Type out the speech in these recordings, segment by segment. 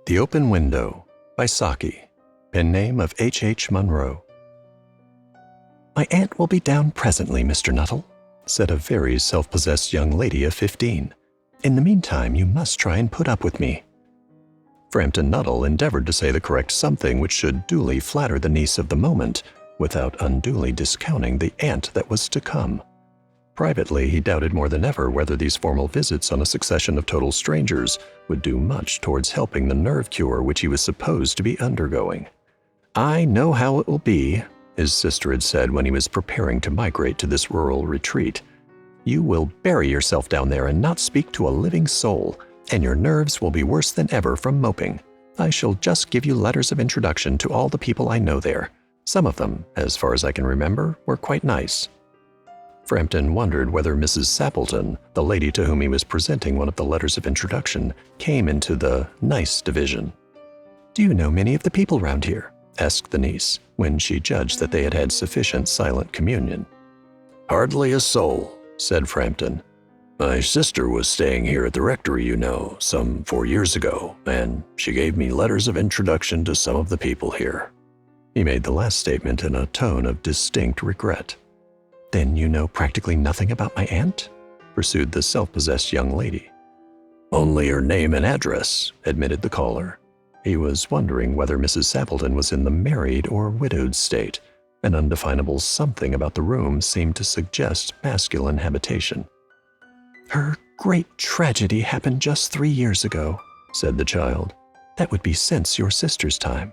The Open Window by Saki, pen name of H. Munro. "My aunt will be down presently, Mr. Nuttall," said a very self-possessed young lady of 15. "In the meantime, you must try and put up with me." Frampton Nuttall endeavored to say the correct something which should duly flatter the niece of the moment, without unduly discounting the aunt that was to come. Privately, he doubted more than ever whether these formal visits on a succession of total strangers would do much towards helping the nerve cure which he was supposed to be undergoing. "I know how it will be," his sister had said when he was preparing to migrate to this rural retreat. "You will bury yourself down there and not speak to a living soul, and your nerves will be worse than ever from moping. I shall just give you letters of introduction to all the people I know there. Some of them, as far as I can remember, were quite nice." Frampton wondered whether Mrs. Sappleton, the lady to whom he was presenting one of the letters of introduction, came into the nice division. "Do you know many of the people round here?" asked the niece, when she judged that they had had sufficient silent communion. "Hardly a soul," said Frampton. "My sister was staying here at the rectory, you know, some 4 years ago, and she gave me letters of introduction to some of the people here." He made the last statement in a tone of distinct regret. "Then you know practically nothing about my aunt?" pursued the self-possessed young lady. "Only her name and address," admitted the caller. He was wondering whether Mrs. Sappleton was in the married or widowed state. An undefinable something about the room seemed to suggest masculine habitation. "Her great tragedy happened just 3 years ago," said the child. "That would be since your sister's time."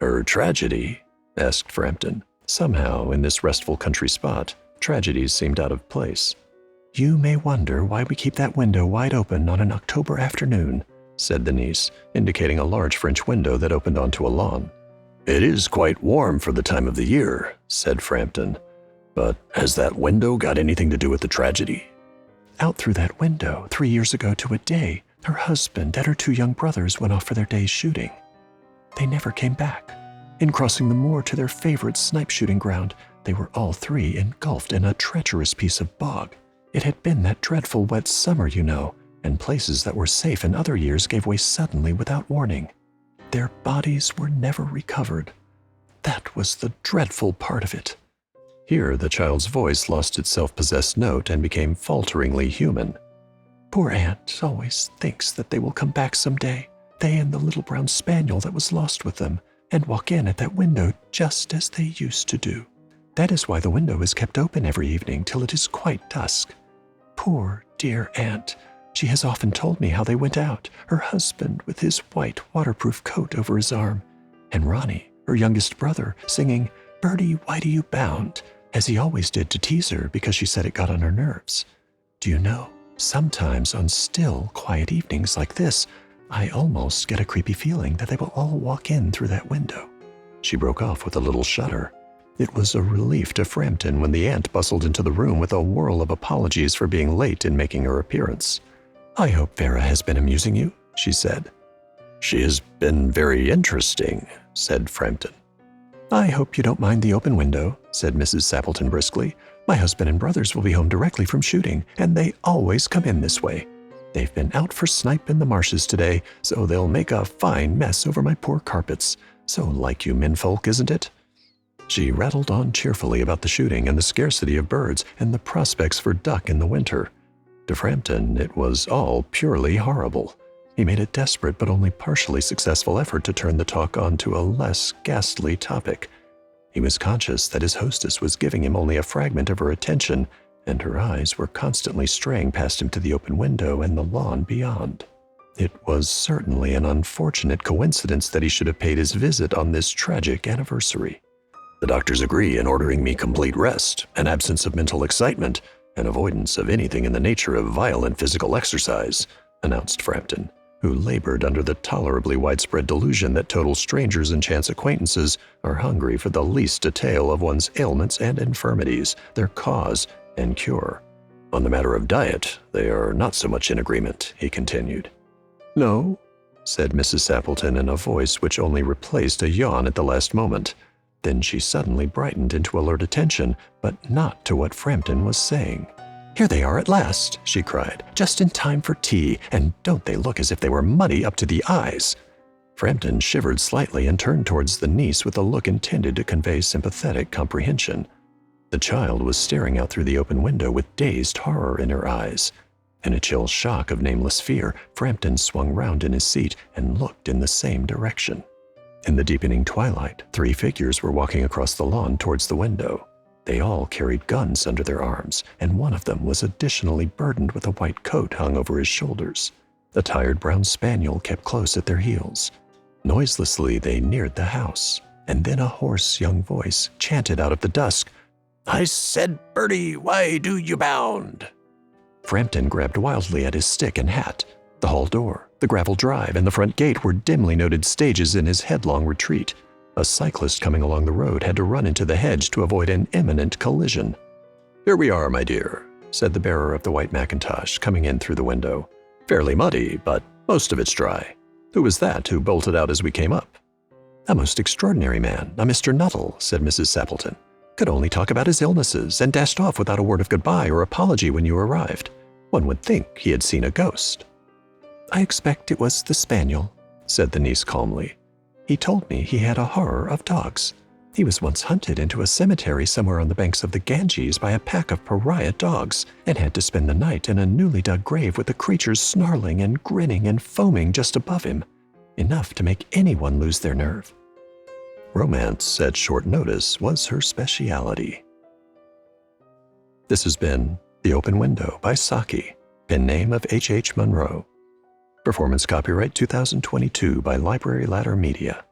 "Her tragedy?" asked Frampton. Somehow, in this restful country spot, tragedies seemed out of place. "You may wonder why we keep that window wide open on an October afternoon," said the niece, indicating a large French window that opened onto a lawn. "It is quite warm for the time of the year," said Frampton. "But has that window got anything to do with the tragedy?" "Out through that window, 3 years ago to a day, her husband and her 2 young brothers went off for their day's shooting. They never came back. In crossing the moor to their favorite snipe shooting ground, they were all 3 engulfed in a treacherous piece of bog. It had been that dreadful wet summer, you know, and places that were safe in other years gave way suddenly without warning. Their bodies were never recovered. That was the dreadful part of it." Here the child's voice lost its self-possessed note and became falteringly human. "Poor aunt always thinks that they will come back some day, they and the little brown spaniel that was lost with them, and walk in at that window just as they used to do. That is why the window is kept open every evening till it is quite dusk. Poor dear aunt, she has often told me how they went out, her husband with his white waterproof coat over his arm, and Ronnie, her youngest brother, singing 'Birdie, why do you bound?' as he always did to tease her because she said it got on her nerves. Do you know, sometimes on still, quiet evenings like this, I almost get a creepy feeling that they will all walk in through that window." She broke off with a little shudder. It was a relief to Frampton when the aunt bustled into the room with a whirl of apologies for being late in making her appearance. "I hope Vera has been amusing you," she said. "She has been very interesting," said Frampton. "I hope you don't mind the open window," said Mrs. Sappleton briskly. "My husband and brothers will be home directly from shooting, and they always come in this way. They've been out for snipe in the marshes today, so they'll make a fine mess over my poor carpets. So like you menfolk, isn't it?" She rattled on cheerfully about the shooting and the scarcity of birds and the prospects for duck in the winter. To Frampton, it was all purely horrible. He made a desperate but only partially successful effort to turn the talk on to a less ghastly topic. He was conscious that his hostess was giving him only a fragment of her attention, and her eyes were constantly straying past him to the open window and the lawn beyond. It was certainly an unfortunate coincidence that he should have paid his visit on this tragic anniversary. "The doctors agree in ordering me complete rest, an absence of mental excitement, and avoidance of anything in the nature of violent physical exercise," announced Frampton, who labored under the tolerably widespread delusion that total strangers and chance acquaintances are hungry for the least detail of one's ailments and infirmities, their cause and cure. "On the matter of diet, they are not so much in agreement," he continued. "No?" said Mrs. Sappleton in a voice which only replaced a yawn at the last moment. Then she suddenly brightened into alert attention, but not to what Frampton was saying. "Here they are at last," she cried, "just in time for tea, and don't they look as if they were muddy up to the eyes?" Frampton shivered slightly and turned towards the niece with a look intended to convey sympathetic comprehension. The child was staring out through the open window with dazed horror in her eyes. In a chill shock of nameless fear, Frampton swung round in his seat and looked in the same direction. In the deepening twilight, 3 figures were walking across the lawn towards the window. They all carried guns under their arms, and one of them was additionally burdened with a white coat hung over his shoulders. The tired brown spaniel kept close at their heels. Noiselessly they neared the house, and then a hoarse young voice chanted out of the dusk, "I said, Bertie, why do you bound?" Frampton grabbed wildly at his stick and hat. The hall door, the gravel drive, and the front gate were dimly noted stages in his headlong retreat. A cyclist coming along the road had to run into the hedge to avoid an imminent collision. "Here we are, my dear," said the bearer of the white mackintosh, coming in through the window. "Fairly muddy, but most of it's dry. Who was that who bolted out as we came up?" "A most extraordinary man, a Mr. Nuttall," said Mrs. Sappleton. "Could only talk about his illnesses and dashed off without a word of goodbye or apology when you arrived. One would think he had seen a ghost." "I expect it was the spaniel," said the niece calmly. "He told me he had a horror of dogs. He was once hunted into a cemetery somewhere on the banks of the Ganges by a pack of pariah dogs and had to spend the night in a newly dug grave with the creatures snarling and grinning and foaming just above him, enough to make anyone lose their nerve." Romance at short notice was her speciality. This has been The Open Window by Saki, pen name of H.H. Munro. Performance copyright 2022 by Library Ladder Media.